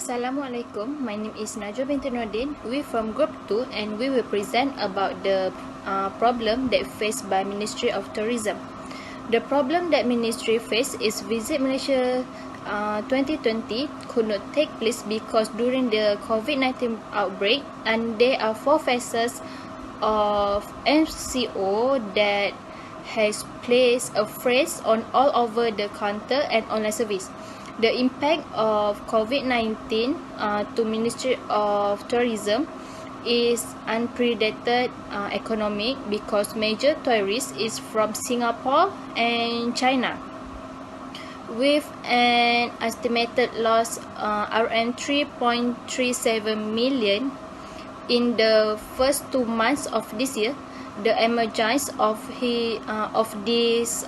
Assalamualaikum, my name is NAJWA binti NORDIN. We from Group 2 and we will present about the problem that faced by Ministry of Tourism. The problem that Ministry faced is Visit Malaysia 2020 could not take place because during the COVID-19 outbreak, and there are 4 phases of MCO that has placed a freeze on all over the counter and online service. The impact of COVID-19 to Ministry of Tourism is unprecedented economic because major tourists is from Singapore and China, with an estimated loss RM 3.37 million in the first 2 months of this year. The emergence of this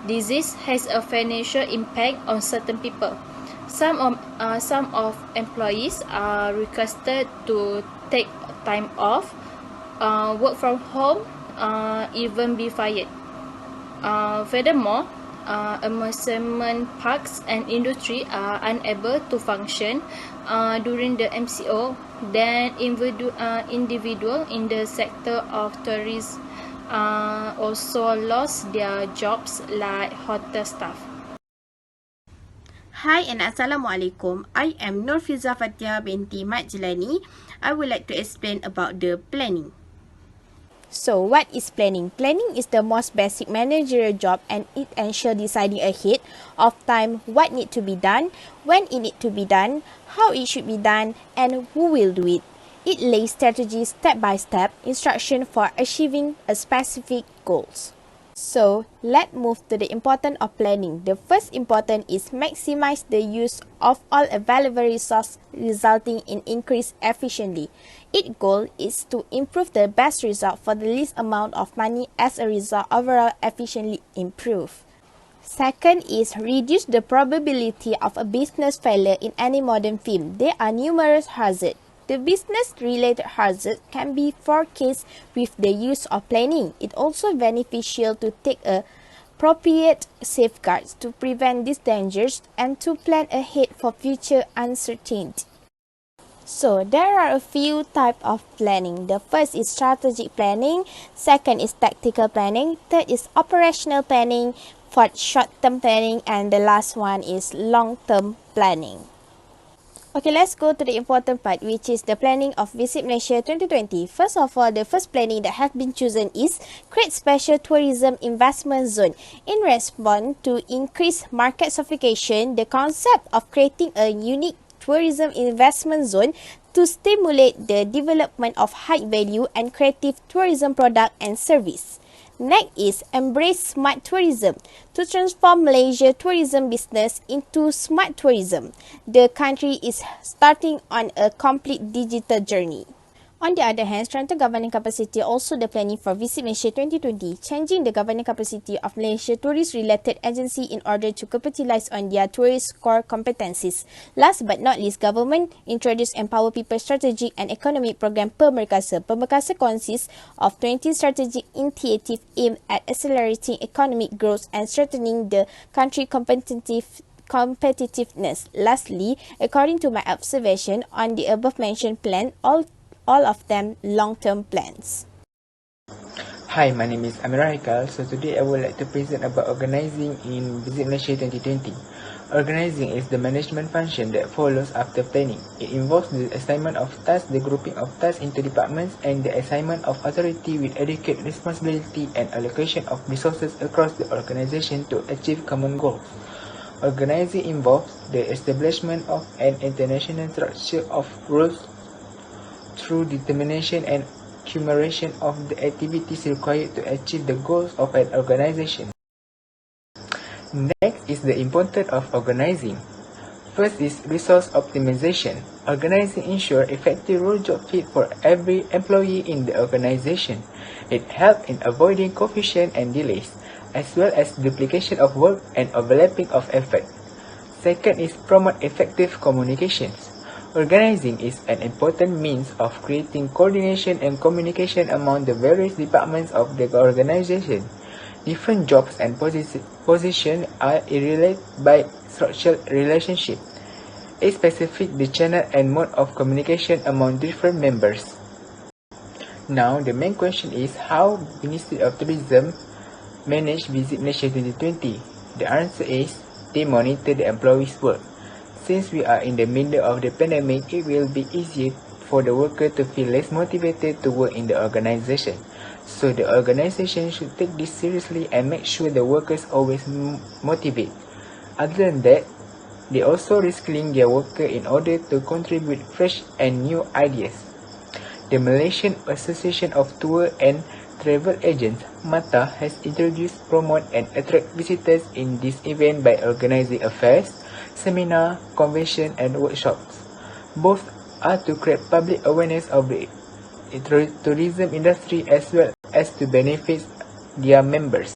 disease has a financial impact on certain people. Some of employees are requested to take time off, work from home, even be fired. Furthermore, amusement parks and industry are unable to function during the MCO. Then individual in the sector of tourism also lost their jobs like hotel staff. Hi and Assalamualaikum. I am FILZAH FATIHAH binti Mazlina. I would like to explain about the planning. So, what is planning? Planning is the most basic managerial job, and it ensures deciding ahead of time what need to be done, when it need to be done, how it should be done, and who will do it. It lays strategies step-by-step instruction for achieving a specific goals. So, let's move to the importance of planning. The first important is maximize the use of all available resources, resulting in increased efficiency. Its goal is to improve the best result for the least amount of money. As a result, overall efficiency improve. Second is reduce the probability of a business failure in any modern field. There are numerous hazards. The business-related hazards can be forecast with the use of planning. It also beneficial to take appropriate safeguards to prevent these dangers and to plan ahead for future uncertainty. So, there are a few types of planning. The first is strategic planning, second is tactical planning, third is operational planning, fourth short-term planning, and the last one is long-term planning. Okay, let's go to the important part, which is the planning of Visit Malaysia 2020. First of all, the first planning that has been chosen is create special tourism investment zone. In response to increased market sophistication, the concept of creating a unique tourism investment zone to stimulate the development of high value and creative tourism product and service. Next is embrace smart tourism to transform Malaysia tourism business into smart tourism. The country is starting on a complete digital journey. On the other hand, strengthen governing capacity, also the planning for Visit Malaysia 2020, changing the governing capacity of Malaysia tourist-related agency in order to capitalize on their tourist core competencies. Last but not least, government introduced Empower People strategic and economic program Pemerkasa. Pemerkasa consists of 20 strategic initiatives aimed at accelerating economic growth and strengthening the country competitiveness. Lastly, according to my observation on the above-mentioned plan, all of them long-term plans. Hi, my name is AMIRUL. So today I would like to present about organizing in Visit Malaysia 2020. Organizing is the management function that follows after planning. It involves the assignment of tasks, the grouping of tasks into departments, and the assignment of authority with adequate responsibility and allocation of resources across the organization to achieve common goals. Organizing involves the establishment of an international structure of rules through determination and accumulation of the activities required to achieve the goals of an organization. Next is the importance of organizing. First is resource optimization. Organizing ensures effective role job fit for every employee in the organization. It helps in avoiding confusion and delays, as well as duplication of work and overlapping of effort. Second is promote effective communications. Organizing is an important means of creating coordination and communication among the various departments of the organization. Different jobs and positions are related by structural relationship. It specifies the channel and mode of communication among different members. Now, the main question is how Ministry of Tourism manage Visit Malaysia 2020. The answer is they monitor the employees' work. Since we are in the middle of the pandemic, it will be easier for the worker to feel less motivated to work in the organisation. So the organisation should take this seriously and make sure the workers always motivate. Other than that, they also reskilling their worker in order to contribute fresh and new ideas. The Malaysian Association of Tour and Travel Agents, MATA, has introduced, promote and attract visitors in this event by organizing a fairs, seminar, convention and workshops. Both are to create public awareness of the tourism industry as well as to benefit their members.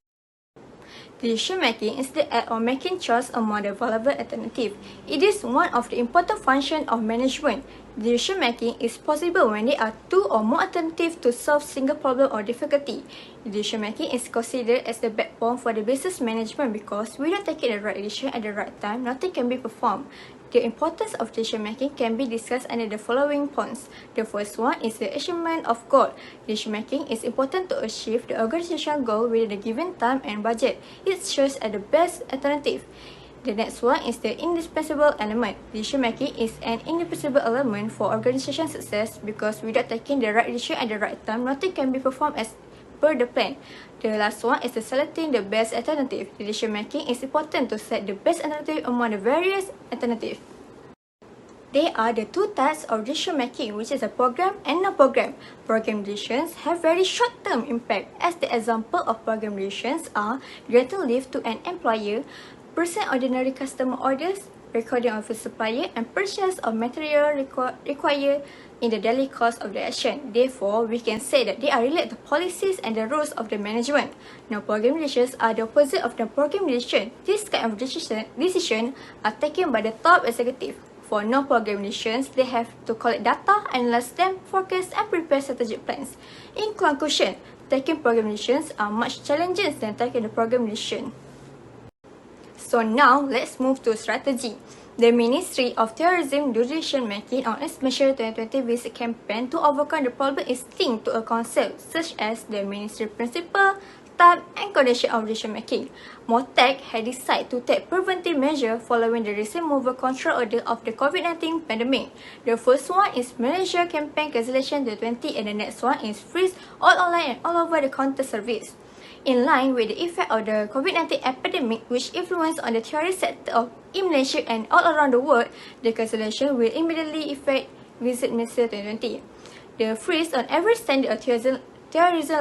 Decision making is the act of making choice among the available alternatives. It is one of the important functions of management. Decision making is possible when there are two or more alternatives to solve single problem or difficulty. Decision making is considered as the backbone for the business management because without taking the right decision at the right time, nothing can be performed. The importance of decision making can be discussed under the following points. The first one is the achievement of goal. Decision making is important to achieve the organizational goal within the given time and budget. It shows as the best alternative. The next one is the indispensable element. Decision making is an indispensable element for organization success because without taking the right decision at the right time, nothing can be performed as per the plan. The last one is the selecting the best alternative. Decision making is important to set the best alternative among the various alternatives. There are the two types of decision making, which is a program and a program. Program decisions have very short-term impact. As the example of program decisions are granting leave to an employer, present ordinary customer orders, recording of a supplier, and purchase of material required in the daily course of the action. Therefore, we can say that they are related to policies and the rules of the management. Now, program decisions are the opposite of the program decision. This kind of decision are taken by the top executive. For no-program decisions, they have to collect data, analyze them, forecast, and prepare strategic plans. In conclusion, taking program decisions are much challenging than taking the program decision. So now, let's move to strategy. The Ministry of Tourism decision making on its Malaysia 2020 visit campaign to overcome the problem is linked to a concept such as the Ministry Principle, type and condition of decision making. MOTAC had decided to take preventive measures following the recent mover control order of the COVID-19 pandemic. The first one is Malaysia campaign cancellation 2020 and the next one is freeze all online and all over the counter service. In line with the effect of the COVID-19 epidemic which influenced on the tourist sector in Malaysia and all around the world, the cancellation will immediately affect Visit Malaysia 2020. The freeze on every standard of tourism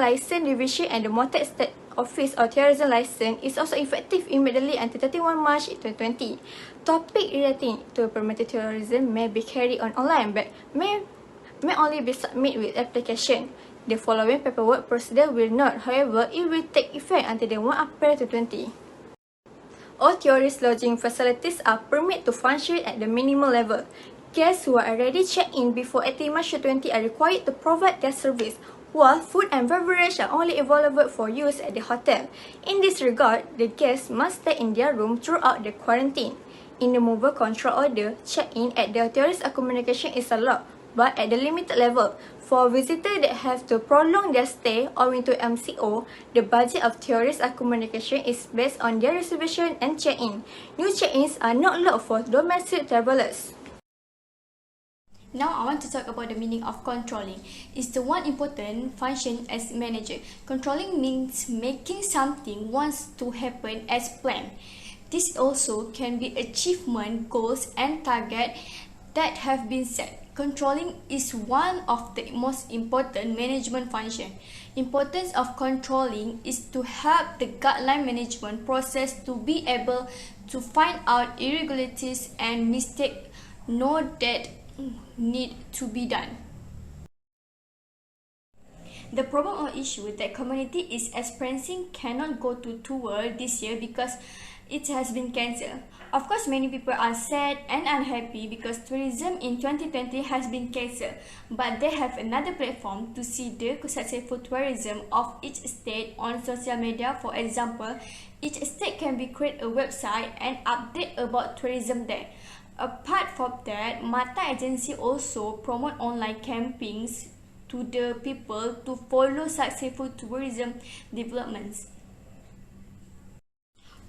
license division and the MOTAC State Office of Tourism License is also effective immediately until 31 March 2020. Topic relating to permitted tourism may be carried on online but may only be submitted with application. The following paperwork procedure will not, however, it will take effect until the 1 April 2020. All tourist lodging facilities are permitted to function at the minimum level. Guests who are already checked in before 18 March 2020 are required to provide their service, while food and beverage are only available for use at the hotel. In this regard, the guests must stay in their room throughout the quarantine. In the mover control order, check-in at the tourist accommodation is allowed, but at the limited level. For visitors that have to prolong their stay owing to MCO, the budget of tourist accommodation is based on their reservation and check-in. New check-ins are not allowed for domestic travelers. Now I want to talk about the meaning of controlling. It's the one important function as manager. Controlling means making something wants to happen as planned. This also can be achievement, goals and target that have been set. Controlling is one of the most important management functions. Importance of controlling is to help the guideline management process to be able to find out irregularities and mistakes know that need to be done. The problem or issue that community is experiencing cannot go to tour this year because it has been cancelled. Of course, many people are sad and unhappy because tourism in 2020 has been cancelled, but they have another platform to see the successful tourism of each state on social media. For example, each state can be create a website and update about tourism there. Apart from that, Mata Agency also promote online campaigns to the people to follow successful tourism developments.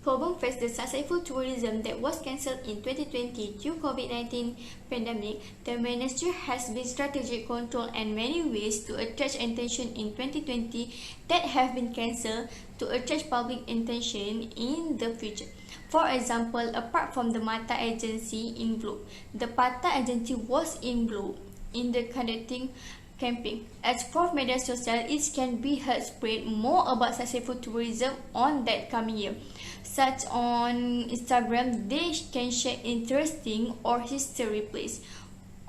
Problem faced the successful tourism that was cancelled in 2020 due to COVID-19 pandemic. The ministry has been strategic control and many ways to attract attention in 2020 that have been cancelled to attract public attention in the future. For example, apart from the Mata Agency in blue, the Pata Agency was in blue in the conducting campaign. As for media social, it can be help spread more about successful tourism on that coming year. Such on Instagram, they can share interesting or history places.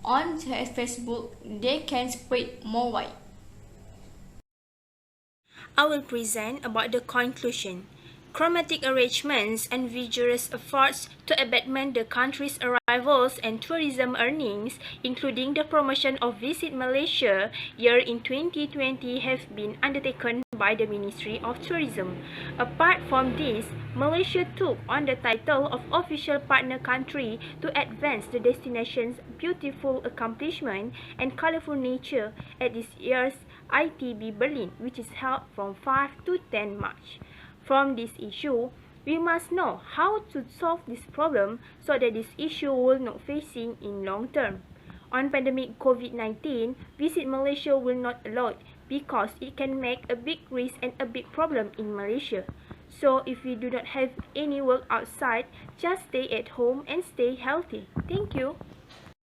On Facebook, they can spread more wide. I will present about the conclusion. Chromatic arrangements and vigorous efforts to abetment the country's arrivals and tourism earnings, including the promotion of Visit Malaysia year in 2020, have been undertaken by the Ministry of Tourism. Apart from this, Malaysia took on the title of official partner country to advance the destination's beautiful accomplishment and colorful nature at this year's ITB Berlin, which is held from 5 to 10 March. From this issue, we must know how to solve this problem so that this issue will not facing in long term. On pandemic COVID-19, Visit Malaysia will not allow because it can make a big risk and a big problem in Malaysia. So if we do not have any work outside, just stay at home and stay healthy. Thank you.